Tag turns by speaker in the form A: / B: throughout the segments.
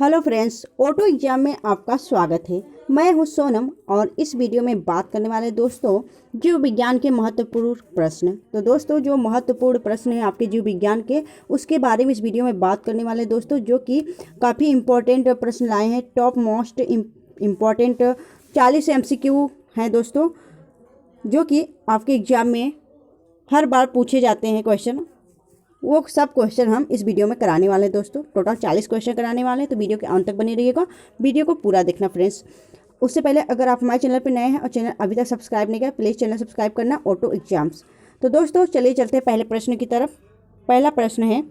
A: Hello friends, auto exam में आपका स्वागत है। मैं हूं सोनम और इस वीडियो में बात करने वाले दोस्तों जीव विज्ञान के महत्वपूर्ण प्रश्न। तो दोस्तों जो महत्वपूर्ण प्रश्न है आपके जीव विज्ञान के, उसके बारे में इस वीडियो में बात करने वाले दोस्तों, जो कि काफ़ी इम्पोर्टेंट प्रश्न लाए हैं। टॉप मोस्ट इम्पॉर्टेंट 40 MCQ हैं दोस्तों, जो कि आपके एग्जाम में हर बार पूछे जाते हैं क्वेश्चन। वो सब क्वेश्चन हम इस वीडियो में कराने वाले हैं दोस्तों। टोटल 40 क्वेश्चन कराने वाले हैं, तो वीडियो के अंत तक बने रहिएगा। वीडियो को पूरा देखना फ्रेंड्स। उससे पहले अगर आप हमारे चैनल पर नए हैं और चैनल अभी तक सब्सक्राइब नहीं किया, प्लीज़ चैनल सब्सक्राइब करना, ऑटो एग्जाम्स। तो दोस्तों चलिए चलते हैं पहले प्रश्न की तरफ। पहला प्रश्न है,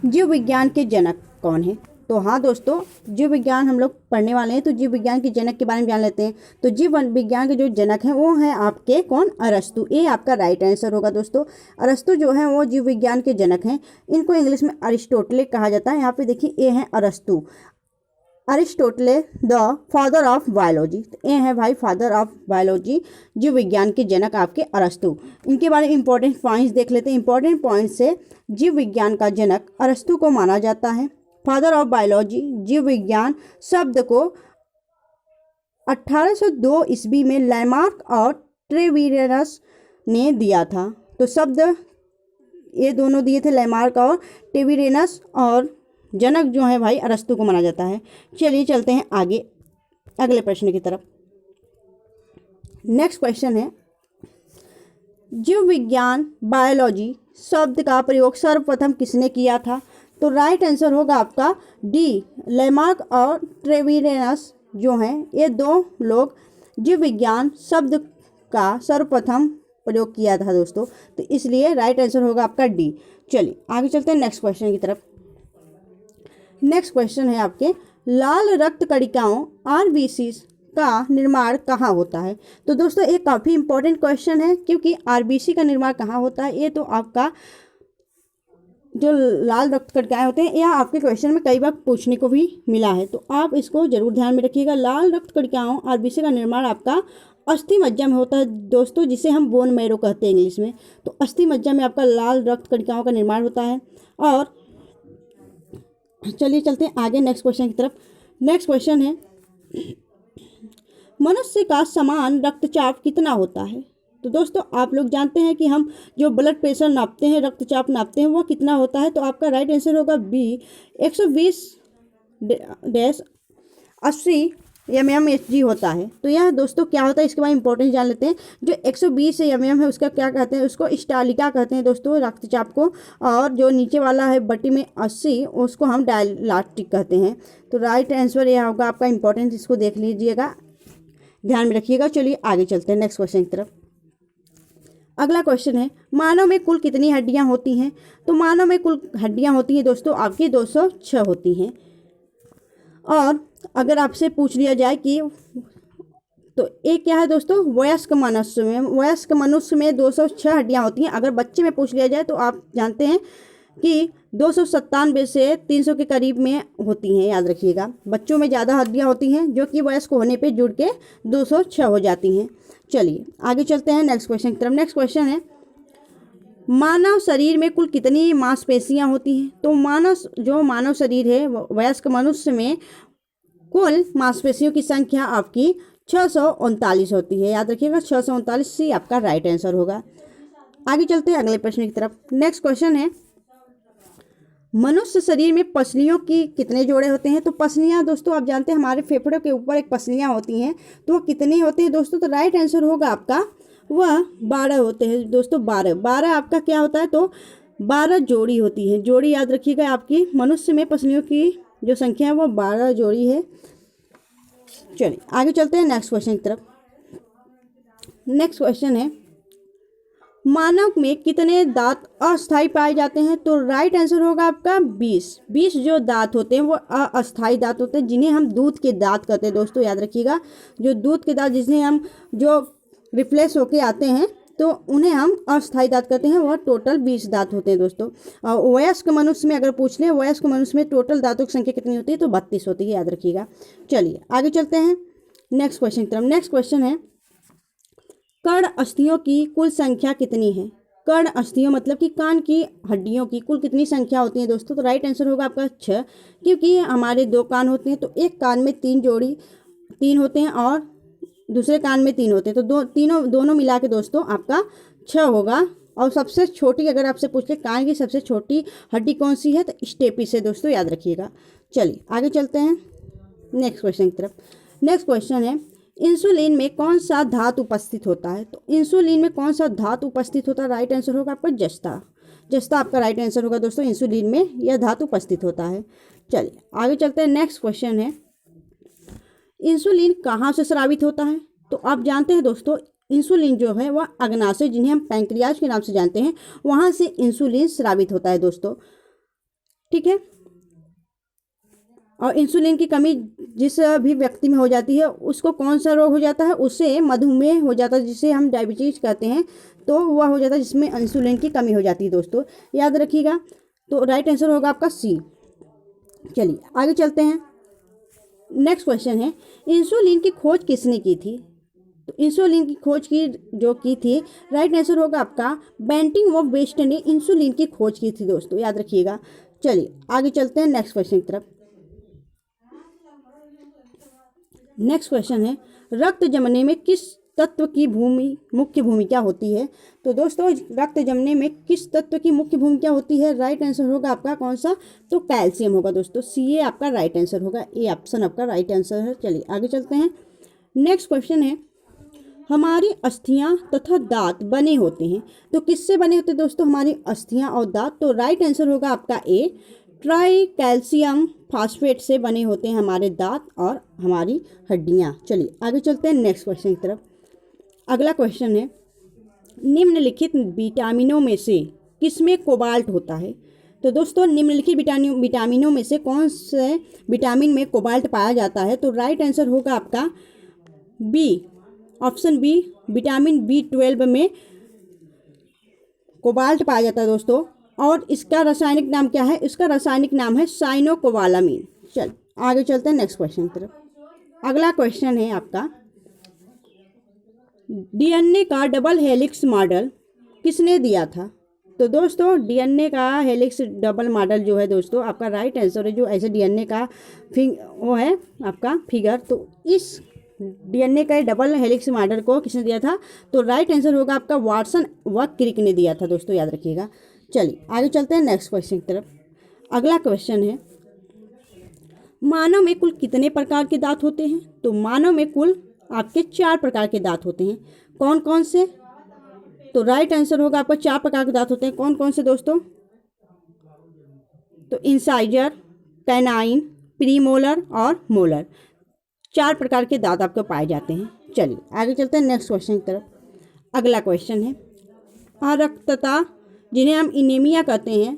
A: जीव विज्ञान के जनक कौन है? तो हाँ दोस्तों, जीव विज्ञान हम लोग पढ़ने वाले हैं, तो जीव विज्ञान के जनक के बारे में जान लेते हैं। तो जीव विज्ञान के जो जनक हैं वो हैं आपके कौन? अरस्तु। ये आपका राइट आंसर होगा दोस्तों। अरस्तु जो है वो जीव विज्ञान के जनक हैं। इनको इंग्लिश में अरिस्टोटले कहा जाता है। यहाँ पे देखिए, ये हैं अरस्तु, अरिस्टोटले द फादर ऑफ बायोलॉजी। तो ये है भाई फादर ऑफ बायोलॉजी, जीव विज्ञान के जनक आपके अरस्तु। इनके बारे में इंपॉर्टेंट पॉइंट्स देख लेते हैं। इंपॉर्टेंट पॉइंट्स से जीव विज्ञान का जनक अरस्तु को माना जाता है। फादर ऑफ बायोलॉजी, जीव विज्ञान शब्द को 1802 ईस्वी में लैमार्क और ट्रेविरस ने दिया था। तो शब्द ये दोनों दिए थे, लैमार्क और ट्रेविरस, और जनक जो है भाई अरस्तु को माना जाता है। चलिए चलते हैं आगे अगले प्रश्न की तरफ। नेक्स्ट क्वेश्चन है, जीव विज्ञान बायोलॉजी शब्द का प्रयोग सर्वप्रथम किसने किया था? तो राइट आंसर होगा आपका डी, लैमार्क और ट्रेविरस जो हैं, ये दो लोग जीव विज्ञान शब्द का सर्वप्रथम प्रयोग किया था दोस्तों। तो इसलिए राइट आंसर होगा आपका डी। चलिए आगे चलते हैं नेक्स्ट क्वेश्चन की तरफ। नेक्स्ट क्वेश्चन है आपके, लाल रक्त कणिकाओं RBC का निर्माण कहाँ होता है? तो दोस्तों ये काफ़ी इंपॉर्टेंट क्वेश्चन है, क्योंकि RBC का निर्माण कहाँ होता है, ये तो आपका जो लाल रक्त कणिकाएं होते हैं, यह आपके क्वेश्चन में कई बार पूछने को भी मिला है। तो आप इसको जरूर ध्यान में रखिएगा। लाल रक्त कणिकाओं RBC का निर्माण आपका अस्थि मज्जा में होता है दोस्तों, जिसे हम बोन मैरो कहते हैं इंग्लिश में। तो अस्थि मज्जा में आपका लाल रक्त कणिकाओं का निर्माण होता है। और चलिए चलते हैं आगे नेक्स्ट क्वेश्चन की तरफ। नेक्स्ट क्वेश्चन है, मनुष्य का समान रक्तचाप कितना होता है? तो दोस्तों आप लोग जानते हैं कि हम जो ब्लड प्रेशर नापते हैं, रक्तचाप नापते हैं, वो कितना होता है? तो आपका राइट आंसर होगा बी, 120-80 mmHg होता है। तो यह दोस्तों क्या होता है, इसके बारे में इंपॉर्टेंट जान लेते हैं। जो 120 mm है उसका क्या कहते हैं? उसको स्टालिका कहते हैं दोस्तों, रक्तचाप को। और जो नीचे वाला है बटी में 80, उसको हम डायलास्टिक कहते हैं। तो राइट आंसर यह होगा आपका इंपॉर्टेंट, इसको देख लीजिएगा, ध्यान में रखिएगा। चलिए आगे चलते हैं नेक्स्ट क्वेश्चन की तरफ। अगला क्वेश्चन है, मानव में कुल कितनी हड्डियां होती हैं? तो मानव में कुल हड्डियां होती हैं दोस्तों आपकी 206 होती हैं। और अगर आपसे पूछ लिया जाए कि तो एक क्या है दोस्तों, वयस्क मनुष्य में 206 हड्डियां होती हैं। अगर बच्चे में पूछ लिया जाए तो आप जानते हैं कि 297 से 300 के करीब में होती हैं। याद रखिएगा, बच्चों में ज़्यादा हड्डियां होती हैं, जो कि वयस्क होने पे जुड़ के 206 हो जाती हैं। चलिए आगे चलते हैं नेक्स्ट क्वेश्चन की तरफ। नेक्स्ट क्वेश्चन है, मानव शरीर में कुल कितनी मांसपेशियां होती हैं? तो मानव शरीर है, वयस्क मनुष्य में कुल मांसपेशियों की संख्या आपकी 639 होती है। याद रखिएगा, 639 सी आपका राइट आंसर होगा। आगे चलते हैं अगले प्रश्न की तरफ। नेक्स्ट क्वेश्चन है, मनुष्य शरीर में पसलियों की कितने जोड़े होते हैं? तो पसलियां दोस्तों आप जानते हैं, हमारे फेफड़ों के ऊपर एक पसलियां होती हैं, तो वो कितनी होती हैं दोस्तों? तो राइट आंसर होगा आपका वह 12 होते हैं दोस्तों। 12 आपका क्या होता है? तो 12 जोड़ी होती है। जोड़ी याद रखिएगा, आपकी मनुष्य में पसलियों की जो संख्या है वो 12 जोड़ी है। चलिए आगे चलते हैं नेक्स्ट क्वेश्चन की तरफ। नेक्स्ट क्वेश्चन है, मानव में कितने दांत अस्थायी पाए जाते हैं? तो राइट आंसर होगा आपका 20 जो दांत होते हैं वो अस्थायी दांत होते हैं, जिन्हें हम दूध के दांत कहते हैं दोस्तों। याद रखिएगा, जो दूध के दांत जिन्हें हम जो रिप्लेस होके आते हैं, तो उन्हें हम अस्थायी दांत कहते हैं। वह टोटल 20 दांत होते हैं दोस्तों। और वयस्क मनुष्य में अगर पूछ लें, वयस्क मनुष्य में टोटल दांतों की संख्या कितनी होती है? तो 32 होती है। याद रखिएगा। चलिए आगे चलते हैं नेक्स्ट क्वेश्चन की तरफ। नेक्स्ट क्वेश्चन है, कर्ण अस्थियों की कुल संख्या कितनी है? कर्ण अस्थियों मतलब कि कान की हड्डियों की कुल कितनी संख्या होती है दोस्तों? तो राइट आंसर होगा आपका 6, क्योंकि हमारे 2 कान होते हैं, तो एक कान में 3 होते हैं और दूसरे कान में 3 होते हैं, तो दोनों मिला के दोस्तों आपका 6 होगा। और सबसे छोटी अगर आपसे पूछ ले कान की सबसे छोटी हड्डी कौन सी है, तो स्टेपिस है दोस्तों, याद रखिएगा। चलिए आगे चलते हैं नेक्स्ट क्वेश्चन की तरफ। नेक्स्ट क्वेश्चन है, इंसुलिन में कौन सा धातु उपस्थित होता है? तो इंसुलिन में कौन सा धातु उपस्थित होता है? राइट आंसर होगा आपका जस्ता। जस्ता आपका राइट आंसर होगा दोस्तों, इंसुलिन में यह धातु उपस्थित होता है। चलिए आगे चलते हैं। नेक्स्ट क्वेश्चन है, इंसुलिन कहाँ से स्रावित होता है? तो आप जानते हैं दोस्तों, इंसुलिन जो है वह अग्नाशय, जिन्हें हम पैंक्रियाज के नाम से जानते हैं, वहाँ से इंसुलिन स्रावित होता है दोस्तों, ठीक है। और इंसुलिन की कमी जिस भी व्यक्ति में हो जाती है उसको कौन सा रोग हो जाता है? उससे मधुमेह हो जाता है, जिसे हम डायबिटीज कहते हैं, तो वह हो जाता है जिसमें इंसुलिन की कमी हो जाती है दोस्तों, याद रखिएगा। तो राइट आंसर होगा आपका सी। चलिए आगे चलते हैं। नेक्स्ट क्वेश्चन है, इंसुलिन की खोज किसने की थी? तो इंसुलिन की खोज की थी, राइट आंसर होगा आपका बेंटिंग ऑफ वेस्ट ने इंसुलिन की खोज की थी दोस्तों, याद रखिएगा। चलिए आगे चलते हैं नेक्स्ट क्वेश्चन की तरफ। नेक्स्ट क्वेश्चन है, रक्त जमने में किस तत्व की मुख्य भूमिका होती है? तो दोस्तों रक्त जमने में किस तत्व की मुख्य भूमिका होती है? राइट आंसर होगा आपका कौन सा? तो कैल्शियम होगा दोस्तों, सी ए आपका राइट आंसर होगा, ए ऑप्शन आपका राइट आंसर है। चलिए आगे चलते हैं। नेक्स्ट क्वेश्चन है, हमारी अस्थियां तथा दांत बने होते हैं, तो किससे बने होते हैं दोस्तों हमारी अस्थियां और दांत? तो राइट आंसर होगा आपका ए, ट्राई कैल्शियम फास्फेट से बने होते हैं हमारे दांत और हमारी हड्डियां। चलिए आगे चलते हैं नेक्स्ट क्वेश्चन की तरफ। अगला क्वेश्चन है, निम्नलिखित विटामिनों में से किसमें कोबाल्ट होता है? तो दोस्तों निम्नलिखित विटामिनों में से कौन से विटामिन में कोबाल्ट पाया जाता है? तो राइट आंसर होगा आपका B, option B, vitamin B12 में कोबाल्ट पाया जाता है दोस्तों। और इसका रासायनिक नाम क्या है? इसका रासायनिक नाम है साइनोकोबालामीन। चल आगे चलते हैं नेक्स्ट क्वेश्चन की तरफ। अगला क्वेश्चन है आपका, डीएनए का डबल हेलिक्स मॉडल किसने दिया था? तो दोस्तों डीएनए का हेलिक्स डबल मॉडल जो है दोस्तों आपका राइट आंसर है, जो ऐसे डीएनए का वो है आपका फिगर, तो इस डीएनए का डबल हेलिक्स मॉडल को किसने दिया था? तो राइट आंसर होगा आपका वाटसन व क्रिक ने दिया था दोस्तों, याद रखिएगा। चलिए आगे चलते हैं नेक्स्ट क्वेश्चन की तरफ। अगला क्वेश्चन है, मानव में कुल कितने प्रकार के दांत होते हैं? तो मानव में कुल आपके 4 प्रकार के दांत होते हैं। कौन कौन से? तो राइट आंसर होगा आपका 4 प्रकार के दांत होते हैं। कौन कौन से दोस्तों? तो इंसाइजर, कैनाइन, प्रीमोलर और मोलर, 4 प्रकार के दांत आपको पाए जाते हैं। चलिए आगे चलते हैं नेक्स्ट क्वेश्चन की तरफ। अगला क्वेश्चन है, अरक्तता जिन्हें हम एनीमिया कहते हैं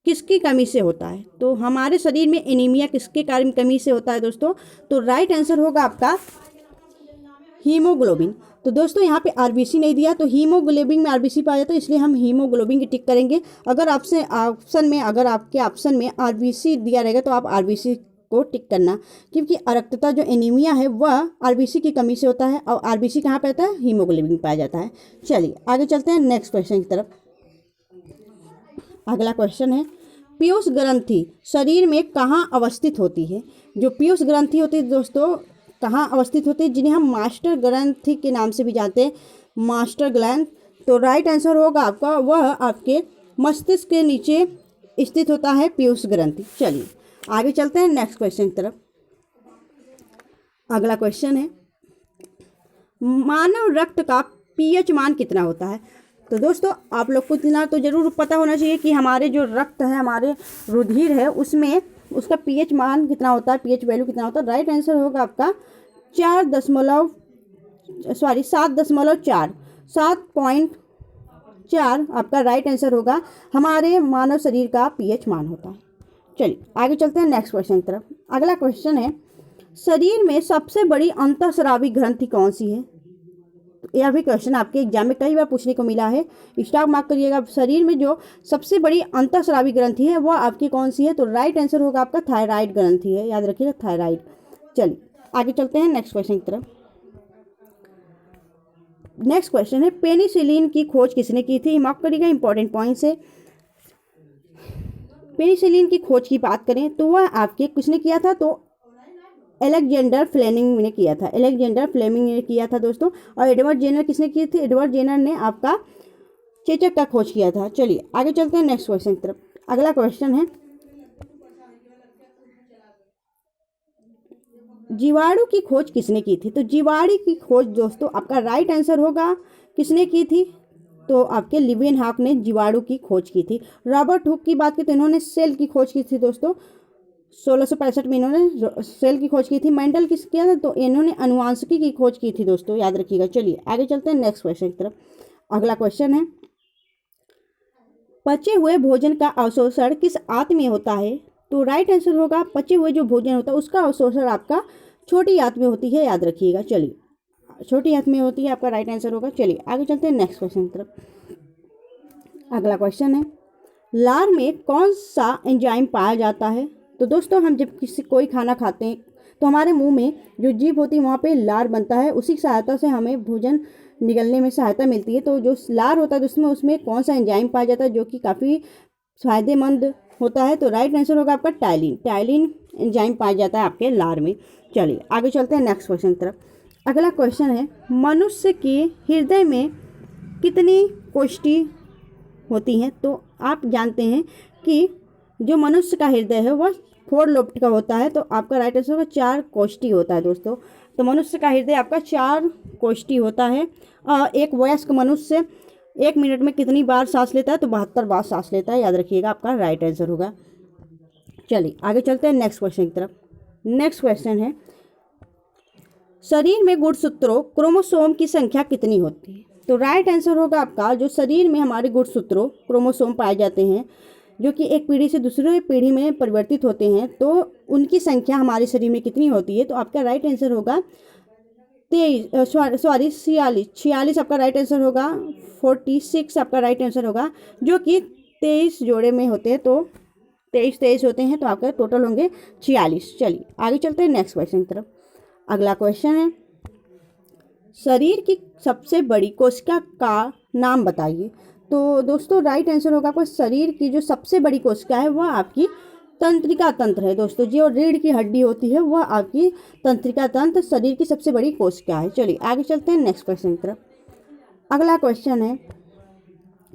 A: किसकी कमी से होता है? तो हमारे शरीर में एनीमिया किसके कारण कमी से होता है दोस्तों? तो राइट आंसर होगा आपका हीमोग्लोबिन। तो दोस्तों यहाँ पे आरबीसी नहीं दिया, तो हीमोग्लोबिन में आरबीसी पाया जाता है, इसलिए हम हीमोग्लोबिन की टिक करेंगे। अगर आपके ऑप्शन में आरबीसी दिया रहेगा तो आप आरबीसी को टिक करना, क्योंकि अरक्तता जो एनीमिया है वह आरबीसी की कमी से होता है, और आरबीसी कहाँ पे आता है? हीमोग्लोबिन पाया जाता है। चलिए आगे चलते हैं नेक्स्ट क्वेश्चन की तरफ। अगला क्वेश्चन है, पीयूष ग्रंथि शरीर में कहाँ अवस्थित होती है? जो पीयूष ग्रंथि होती है दोस्तों कहाँ अवस्थित होती है, जिन्हें हम मास्टर ग्रंथि के नाम से भी जानते हैं, मास्टर ग्लैंड। तो राइट आंसर होगा आपका वह आपके मस्तिष्क के नीचे स्थित होता है पीयूष ग्रंथि। चलिए आगे चलते हैं नेक्स्ट क्वेश्चन की तरफ। अगला क्वेश्चन है, मानव रक्त का पीएच मान कितना होता है? तो दोस्तों आप लोग को इतना तो जरूर पता होना चाहिए कि हमारे जो रक्त है, हमारे रुधिर है, उसमें उसका पीएच मान कितना होता है, पीएच वैल्यू कितना होता है। राइट आंसर होगा आपका 7.4 आपका राइट आंसर होगा, हमारे मानव शरीर का पीएच मान होता है। चलिए आगे चलते हैं नेक्स्ट क्वेश्चन की तरफ। अगला क्वेश्चन है, शरीर में सबसे बड़ी अंतःस्रावी ग्रंथि कौन सी है? यह भी क्वेश्चन आपके एग्जाम में कई बार पूछने को मिला है, स्टॉप मार्क करिएगा। शरीर में जो सबसे बड़ी अंतःस्रावी ग्रंथि है वह आपकी कौन सी है? तो राइट आंसर होगा आपका थायराइड ग्रंथि है, याद रखिएगा थायराइड। चलिए आगे चलते हैं नेक्स्ट क्वेश्चन की तरफ। नेक्स्ट क्वेश्चन है, पेनिसिलिन की खोज किसने की थी? मार्क करिएगा, इंपॉर्टेंट पॉइंट्स है। पेनिसिलिन की खोज की बात करें तो वह आपके किसने किया था? तो अलेक्जेंडर फ्लेमिंग ने किया था, अलेक्जेंडर फ्लेमिंग ने किया था दोस्तों। और एडवर्ड जेनर किसने की थी? एडवर्ड जेनर ने आपका चेचक का खोज किया था। चलिए आगे चलते हैं नेक्स्ट क्वेश्चन की तरफ। अगला क्वेश्चन है, जीवाणु की खोज किसने की थी? तो जीवाणु की खोज दोस्तों आपका राइट आंसर होगा किसने की थी? तो आपके लिवेनहॉक ने जीवाणु की खोज की थी। रॉबर्ट हुक की बात की तो इन्होंने सेल की खोज की थी दोस्तों, 1665 में इन्होंने सेल की खोज की थी। मेंडल किस किया था? तो इन्होंने अनुवांशिकी की खोज की थी दोस्तों, याद रखिएगा। चलिए आगे चलते हैं नेक्स्ट क्वेश्चन की तरफ। अगला क्वेश्चन है, पचे हुए भोजन का अवशोषण किस आंत में होता है? तो राइट आंसर होगा पचे हुए जो भोजन होता है उसका अवशोषण आपका छोटी आंत में होती है, याद रखिएगा। चलिए छोटी आंत में होती है, आपका राइट आंसर होगा। चलिए आगे चलते हैं नेक्स्ट क्वेश्चन की तरफ। अगला क्वेश्चन है, लार में कौन सा एंजाइम पाया जाता है? तो दोस्तों हम जब कोई खाना खाते हैं तो हमारे मुंह में जो जीभ होती है वहाँ पे लार बनता है, उसी की सहायता से हमें भोजन निगलने में सहायता मिलती है। तो जो लार होता है उसमें कौन सा एंजाइम पाया जाता है जो कि काफ़ी फायदेमंद होता है? तो राइट आंसर होगा आपका टाइलिन, टाइलिन एंजाइम पाया जाता है आपके लार में। चलिए आगे चलते हैं नेक्स्ट क्वेश्चन की तरफ। अगला क्वेश्चन है, मनुष्य के हृदय में कितनी कोष्ठी होती हैं? तो आप जानते हैं कि जो मनुष्य का हृदय है वह 4 लोब्ड का होता है, तो आपका राइट आंसर होगा 4 कोष्ठी होता है दोस्तों। तो मनुष्य का हृदय आपका 4 कोष्ठी होता है। और एक वयस्क मनुष्य 1 मिनट में कितनी बार सांस लेता है? तो 72 बार सांस लेता है, याद रखिएगा, आपका राइट आंसर होगा। चलिए आगे चलते हैं नेक्स्ट क्वेश्चन की तरफ। नेक्स्ट क्वेश्चन है, शरीर में गुणसूत्रों क्रोमोसोम की संख्या कितनी होती है? तो राइट आंसर होगा आपका, जो शरीर में हमारे गुणसूत्रों क्रोमोसोम पाए जाते हैं जो कि एक पीढ़ी से दूसरे पीढ़ी में परिवर्तित होते हैं, तो उनकी संख्या हमारे शरीर में कितनी होती है? तो आपका राइट आंसर होगा 46 आपका राइट आंसर होगा। 46 आपका राइट आंसर होगा, जो कि 23 जोड़े में होते हैं, तो 23 होते हैं, तो आपका टोटल होंगे 46। चलिए आगे चलते हैं नेक्स्ट क्वेश्चन की तरफ। अगला क्वेश्चन है, शरीर की सबसे बड़ी कोशिका का नाम बताइए। तो दोस्तों राइट आंसर होगा आपको, शरीर की जो सबसे बड़ी कोशिका है वह आपकी तंत्रिका तंत्र है दोस्तों। जो रीढ़ की हड्डी होती है वह आपकी तंत्रिका तंत्र शरीर की सबसे बड़ी कोशिका है। चलिए आगे चलते हैं नेक्स्ट क्वेश्चन की तरफ। अगला क्वेश्चन है,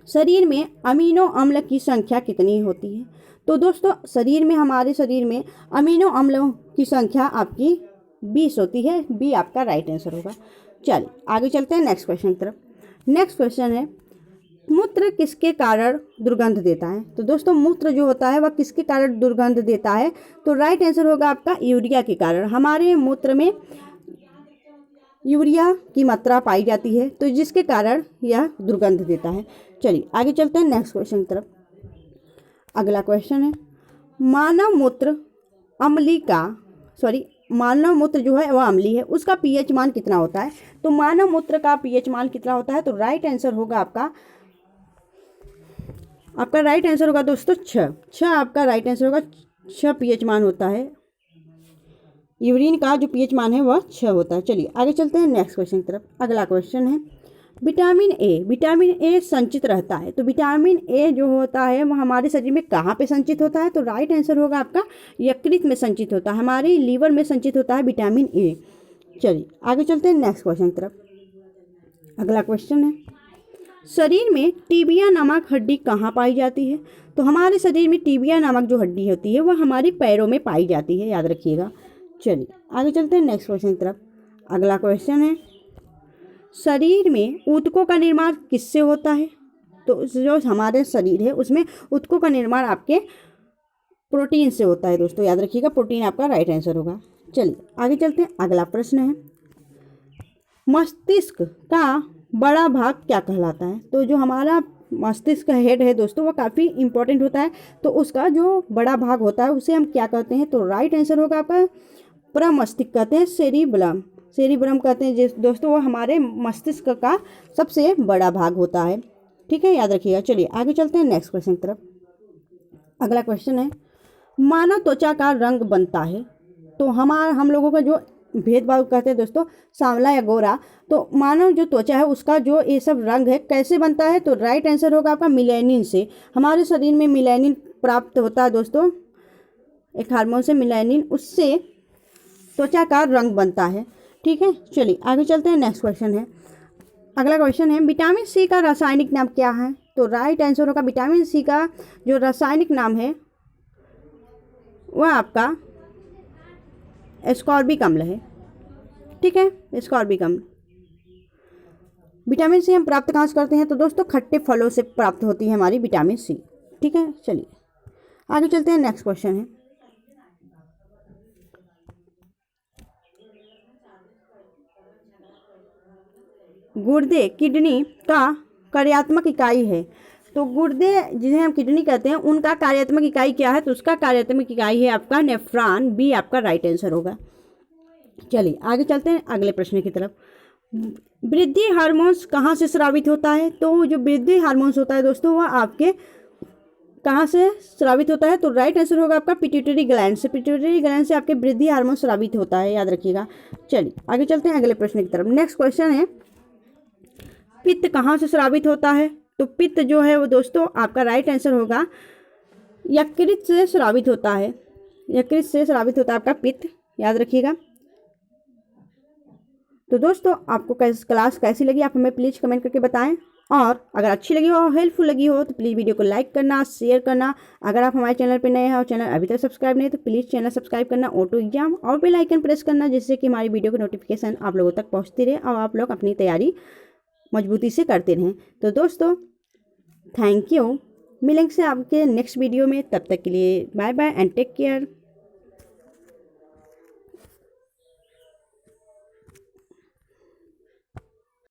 A: शरीर में अमीनो अम्ल की संख्या कितनी होती है? तो दोस्तों हमारे शरीर में अमीनो अम्लों की संख्या आपकी 20 होती है। बी आपका राइट आंसर होगा। चलिए आगे चलते हैं नेक्स्ट क्वेश्चन की तरफ। नेक्स्ट क्वेश्चन है, मूत्र किसके कारण दुर्गंध देता है? तो दोस्तों मूत्र जो होता है वह किसके कारण दुर्गंध देता है? तो राइट आंसर होगा आपका यूरिया के कारण। हमारे मूत्र में यूरिया की मात्रा पाई जाती है, तो जिसके कारण यह दुर्गंध देता है। चलिए आगे चलते हैं नेक्स्ट क्वेश्चन की तरफ। अगला क्वेश्चन है, मानव मूत्र जो है वह अम्लीय है, उसका पीएच मान कितना होता है? तो मानव मूत्र का पीएच मान कितना होता है? तो राइट आंसर होगा आपका राइट आंसर होगा दोस्तों 6 आपका राइट आंसर होगा। 6 पीएच मान होता है, यूरिन का जो पीएच मान है वह 6 होता है। चलिए आगे चलते हैं नेक्स्ट क्वेश्चन की तरफ। अगला क्वेश्चन है, विटामिन ए संचित रहता है। तो विटामिन ए जो होता है वह हमारे शरीर में कहाँ पे संचित होता है? तो राइट आंसर होगा आपका यकृत में संचित होता है, हमारे लीवर में संचित होता है विटामिन ए। चलिए आगे चलते हैं नेक्स्ट क्वेश्चन की तरफ। अगला क्वेश्चन है, शरीर में टिबिया नामक हड्डी कहाँ पाई जाती है? तो हमारे शरीर में टिबिया नामक जो हड्डी होती है वह हमारे पैरों में पाई जाती है, याद रखिएगा। चलिए आगे चलते हैं नेक्स्ट क्वेश्चन की तरफ। अगला क्वेश्चन है, शरीर में ऊतकों का निर्माण किससे होता है? तो जो हमारे शरीर है उसमें ऊतकों का निर्माण आपके प्रोटीन से होता है दोस्तों, याद रखिएगा, प्रोटीन आपका राइट आंसर होगा। चलिए आगे चलते हैं। अगला प्रश्न है, मस्तिष्क का बड़ा भाग क्या कहलाता है? तो जो हमारा मस्तिष्क का हेड है दोस्तों वह काफ़ी इंपॉर्टेंट होता है, तो उसका जो बड़ा भाग होता है उसे हम क्या कहते हैं? तो राइट आंसर होगा आपका प्रमस्तिष्क कहते हैं, सेरिब्रम कहते हैं दोस्तों, वो हमारे मस्तिष्क का सबसे बड़ा भाग होता है। ठीक है, याद रखिएगा। चलिए आगे चलते हैं नेक्स्ट क्वेश्चन की तरफ। अगला क्वेश्चन है, मानव त्वचा का रंग बनता है। तो हम लोगों का जो भेदभाव करते हैं दोस्तों, सांवला या गोरा, तो मानव जो त्वचा है उसका जो ये सब रंग है कैसे बनता है, तो राइट आंसर होगा आपका मिलेनिन से। हमारे शरीर में मिलेनिन प्राप्त होता है दोस्तों, एक हार्मोन से मिलेनिन, उससे त्वचा का रंग बनता है। ठीक है, चलिए आगे चलते हैं। नेक्स्ट क्वेश्चन है, अगला क्वेश्चन है विटामिन सी का रासायनिक नाम क्या है, तो राइट आंसर होगा विटामिन सी का जो रासायनिक नाम है वह आपका एस्कॉर्बिक अम्ल है। ठीक है, एस्कॉर्बिक अम्ल। विटामिन सी हम प्राप्त कहाँ से करते हैं, तो दोस्तों खट्टे फलों से प्राप्त होती है हमारी विटामिन सी। ठीक है, चलिए आगे चलते हैं। नेक्स्ट क्वेश्चन है, गुर्दे किडनी का कार्यात्मक इकाई है, तो गुर्दे जिन्हें हम किडनी कहते हैं उनका कार्यात्मक इकाई क्या है, तो उसका कार्यात्मक इकाई है आपका नेफ्रॉन, बी आपका राइट आंसर होगा। चलिए आगे चलते हैं अगले प्रश्न की तरफ। वृद्धि हार्मोन्स कहाँ से स्रावित होता है, तो जो वृद्धि हार्मोन्स होता है दोस्तों वह आपके कहाँ से स्रावित होता है, तो राइट आंसर होगा आपका पिट्यूटरी ग्लैंड से। पिट्यूटरी ग्लैंड से आपके वृद्धि हार्मोन स्रावित होता है, याद रखिएगा। चलिए आगे चलते हैं अगले प्रश्न की तरफ। नेक्स्ट क्वेश्चन है पित्त कहाँ से स्रावित होता है, तो पित्त जो है वो दोस्तों आपका राइट आंसर होगा यकृत से स्रावित होता है। यकृत से स्रावित होता है आपका पित्त, याद रखिएगा। तो दोस्तों आपको क्लास कैसी लगी आप हमें प्लीज़ कमेंट करके बताएं, और अगर अच्छी लगी हो, हेल्पफुल लगी हो, तो प्लीज़ वीडियो को लाइक करना, शेयर करना। अगर आप हमारे चैनल पर नए हैं और चैनल अभी तक सब्सक्राइब नहीं है तो प्लीज़ चैनल सब्सक्राइब करना, ऑटो एग्जाम और बेल आइकन प्रेस करना, जिससे कि हमारी वीडियो की नोटिफिकेशन आप लोगों तक पहुँचती रहे और आप लोग अपनी तैयारी मजबूती से करते रहें। तो दोस्तों थैंक यू, मिलेंगे से आपके नेक्स्ट वीडियो में, तब तक के लिए bye bye and take care.